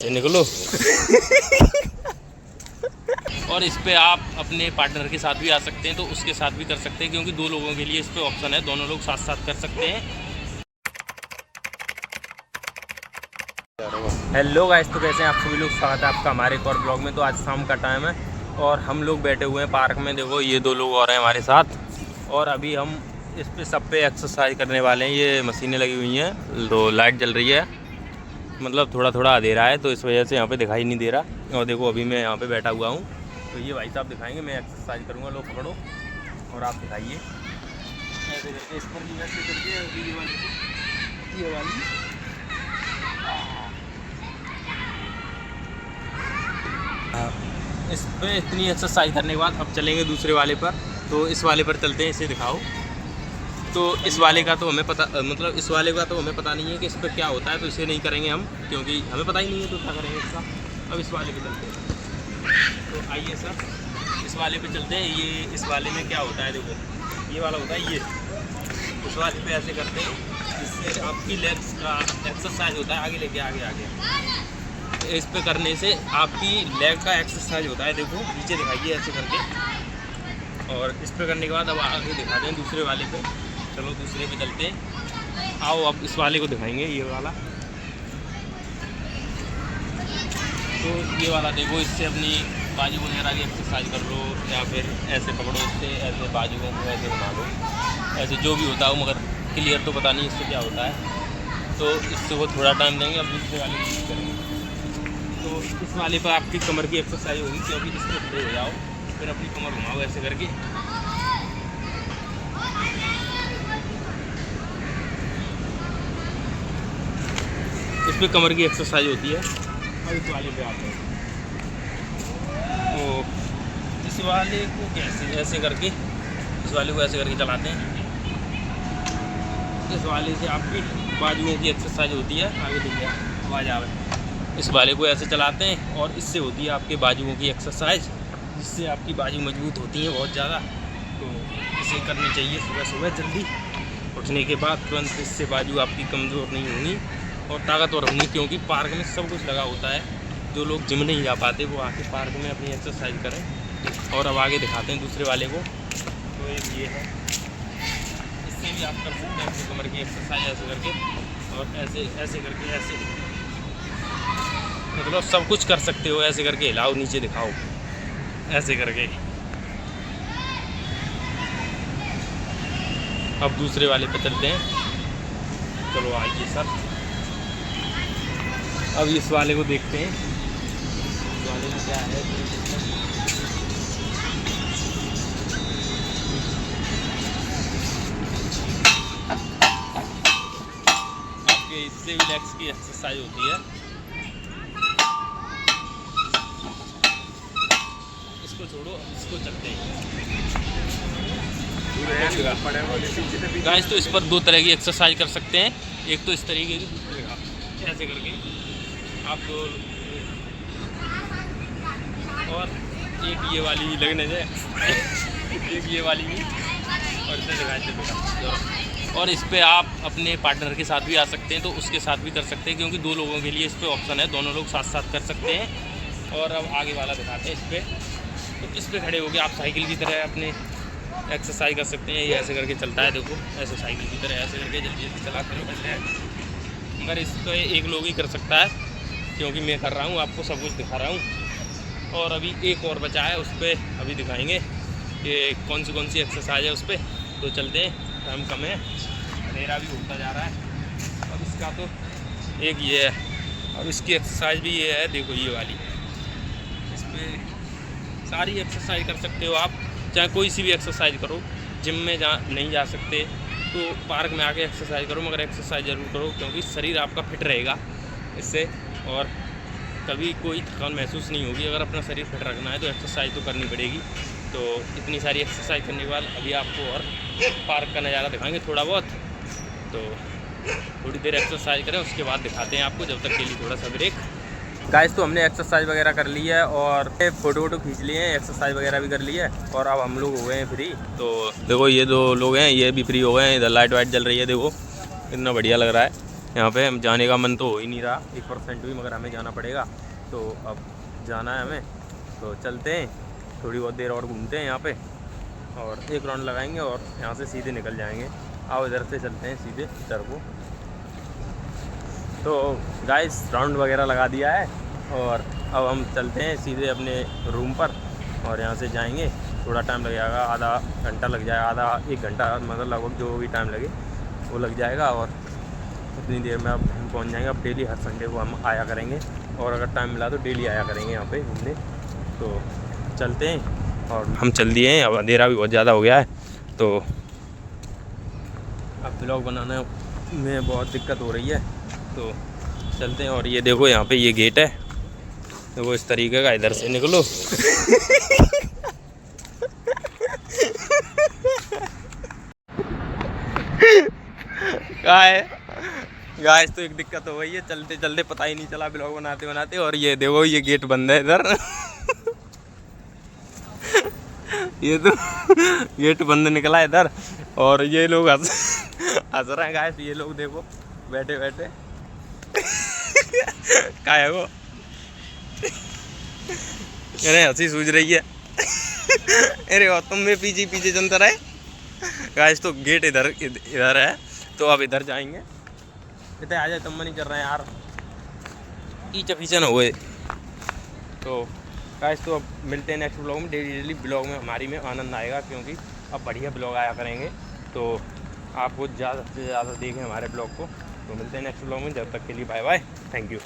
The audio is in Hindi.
निकलो। और इस पे आप अपने पार्टनर के साथ भी आ सकते हैं, तो उसके साथ भी कर सकते हैं, क्योंकि 2 लोगों के लिए इस पे ऑप्शन है, दोनों लोग साथ साथ कर सकते हैं। हेलो गाइस, तो कैसे हैं आप सभी लोग, स्वागत है आपका हमारे एक और ब्लॉग में। तो आज शाम का टाइम है और हम लोग बैठे हुए हैं पार्क में। देखो ये 2 लोग और हैं हमारे साथ, और अभी हम इस पे सब पे एक्सरसाइज करने वाले हैं। ये मशीनें लगी हुई हैं, तो लाइट जल रही है, मतलब थोड़ा थोड़ा अंधेरा है, तो इस वजह से यहाँ पे दिखाई नहीं दे रहा। और देखो अभी मैं यहाँ पे बैठा हुआ हूँ, तो ये भाई साहब दिखाएंगे, मैं एक्सरसाइज करूँगा। लो पकड़ो और आप दिखाइए ऐसे करके, इस पर भी ऐसे करके ये वाली इस पे इतनी एक्सरसाइज करने के बाद अब चलेंगे दूसरे वाले पर। तो इस वाले पर चलते हैं, इसे दिखाओ। तो इस वाले का तो हमें पता, मतलब इस वाले का तो हमें पता नहीं है कि इस पर क्या होता है, तो इसे नहीं करेंगे हम, क्योंकि हमें पता ही नहीं है तो क्या करेंगे इसका। अब इस वाले पे चलते हैं, तो आइए सर इस वाले पे चलते हैं। ये इस वाले में क्या होता है, देखो ये वाला होता है, ये इस वाले पे ऐसे करते हैं, इससे आपकी लेग्स का एक्सरसाइज होता है, आगे लेके आगे आगे। इस पे करने से आपकी लेग का एक्सरसाइज होता है। देखो नीचे दिखाइए ऐसे करके, और इस पे करने के बाद अब आगे दिखाते हैं दूसरे वाले पे। चलो दूसरे पे चलते हैं, आओ अब इस वाले को दिखाएंगे, ये वाला। तो ये वाला देखो, इससे अपनी बाजू वगैरह की एक्सरसाइज कर लो, या फिर ऐसे पकड़ो, इससे ऐसे बाजुओं को ऐसे बना लो, ऐसे जो भी होता है, मगर क्लियर तो पता नहीं इससे क्या होता है। तो इससे वो थोड़ा टाइम देंगे। अब दूसरे वाले को करेंगे, तो इस वाले पर आपकी कमर की एक्सरसाइज होगी, क्योंकि इस पर खड़े हो जाओ, फिर अपनी कमर घुमाओ ऐसे करके। इस पे कमर की एक्सरसाइज होती है। अब इस वाले पे आते हैं, तो इस वाले को कैसे ऐसे करके, इस वाले को ऐसे करके चलाते हैं। इस वाले से आपकी बाजुओं की एक्सरसाइज होती है, आगे देखिए आवाज़ आवे। इस वाले को ऐसे चलाते हैं और इससे होती है आपके बाजुओं की एक्सरसाइज, जिससे आपकी बाजू मजबूत होती है बहुत ज़्यादा। तो इसे करनी चाहिए सुबह सुबह जल्दी उठने के बाद तुरंत, इससे बाजू आपकी कमज़ोर नहीं होंगी और ताकतवर होंगी, क्योंकि पार्क में सब कुछ लगा होता है। जो लोग जिम नहीं जा पाते वो आके पार्क में अपनी एक्सरसाइज करें। और अब आगे दिखाते हैं दूसरे वाले को। तो एक ये है, इससे भी आप कर सकते हैं अपनी कमर की एक्सरसाइज ऐसे करके, और ऐसे ऐसे करके, ऐसे मतलब सब कुछ कर सकते हो। ऐसे करके हिलाओ, नीचे दिखाओ ऐसे करके। अब दूसरे वाले पे चलते हैं, चलो आइए सर। अब इस वाले को देखते हैं, इस वाले में क्या है। आपके इससे भी लेग्स की एक्सरसाइज होती है। इसको छोड़ो, इसको चलते हैं गाइस। तो इस पर 2 तरह की एक्सरसाइज कर सकते हैं, एक तो इस तरीके की, दूसरे का ऐसे करके आप तो, और एक ये वाली लगने जाए एक ये वाली भी, और इसे दिखाते बेटा। और इस पे आप अपने पार्टनर के साथ भी आ सकते हैं, तो उसके साथ भी कर सकते हैं, क्योंकि 2 लोगों के लिए इस पे ऑप्शन है, दोनों लोग साथ साथ कर सकते हैं। और अब आगे वाला दिखाते हैं इस पर। तो इस पर खड़े होकर आप साइकिल की तरह अपने एक्सरसाइज कर सकते हैं। ये ऐसे करके चलता है, देखो ऐसे साइकिल की तरह ऐसे करके जल्दी जल्दी चला करो पहले। मगर इस पर एक लोग ही कर सकता है, क्योंकि मैं कर रहा हूँ, आपको सब कुछ दिखा रहा हूँ। और अभी एक और बचा है, उस पर अभी दिखाएंगे कि कौन सी एक्सरसाइज है उस पर। तो चलते हैं, टाइम कम है, अंधेरा भी होता जा रहा है। अब इसका तो एक ये है, अब इसकी एक्सरसाइज भी ये है, देखो ये वाली। इस पर सारी एक्सरसाइज कर सकते हो आप, चाहे कोई सी भी एक्सरसाइज करो। जिम में नहीं जा सकते तो पार्क में आके एक्सरसाइज करो, मगर एक्सरसाइज ज़रूर करो, क्योंकि शरीर आपका फिट रहेगा इससे, और कभी कोई थकान महसूस नहीं होगी। अगर अपना शरीर फिट रखना है तो एक्सरसाइज तो करनी पड़ेगी। तो इतनी सारी एक्सरसाइज करने के बाद अभी आपको और पार्क का नज़ारा दिखाएंगे थोड़ा बहुत। तो थोड़ी देर एक्सरसाइज करें, उसके बाद दिखाते हैं आपको, जब तक के लिए थोड़ा सा ब्रेक। गाइस, तो हमने एक्सरसाइज वगैरह कर ली है और फ़ोटो खींच लिए हैं, एक्सरसाइज वगैरह भी कर ली है, और अब हम लोग हो गए हैं फ्री। तो देखो ये 2 लोग हैं, ये भी फ्री हो गए हैं। इधर लाइट वाइट जल रही है, देखो कितना बढ़िया लग रहा है। यहाँ पे हम जाने का मन तो हो ही नहीं रहा 1% भी, मगर हमें जाना पड़ेगा। तो अब जाना है हमें, तो चलते हैं, थोड़ी बहुत देर और घूमते हैं यहाँ पे और एक राउंड लगाएंगे और यहाँ से सीधे निकल जाएंगे। आओ इधर से चलते हैं सीधे इधर को। तो गाइस राउंड वगैरह लगा दिया है और अब हम चलते हैं सीधे अपने रूम पर और यहाँ से जाएंगे। थोड़ा टाइम लग जाएगा, आधा घंटा लग जाएगा, आधा 1 घंटा, मतलब लगभग जो भी टाइम लगे वो लग जाएगा और उतनी देर में अब हम पहुँच जाएंगे। अब डेली हर संडे को हम आया करेंगे और अगर टाइम मिला तो डेली आया करेंगे यहाँ पे घूमने। तो चलते हैं और हम चल दिए हैं, अब अंधेरा भी बहुत ज़्यादा हो गया है तो अब ब्लॉग बनाने में बहुत दिक्कत हो रही है। तो चलते हैं और ये देखो यहाँ पे ये गेट है, तो वो इस तरीके का, इधर से निकलो गाइस तो एक दिक्कत हो गई है, चलते चलते पता ही नहीं चला ब्लॉग बनाते बनाते। और ये देखो ये गेट बंद है इधर ये तो गेट बंद निकला इधर और ये लोग हंस रहे हैं गाइस। ये लोग देखो बैठे बैठे क्या है वो, अरे हंसी सूझ रही है अरे और तुम में पीछे पीछे चलता रहे गाइस। तो गेट इधर इधर है, तो अब इधर जाएंगे। इधर आ जाए तब मन नहीं कर रहे हैं यार, पीछे पीछे ना हुए। तो गाइस तो अब मिलते हैं नेक्स्ट ब्लॉग में। डेली ब्लॉग में हमारी में आनंद आएगा क्योंकि अब बढ़िया ब्लॉग आया करेंगे, तो आपको ज़्यादा से ज़्यादा देखें हमारे ब्लॉग को। तो मिलते हैं नेक्स्ट ब्लॉग में, जब तक के लिए बाय बाय, थैंक यू।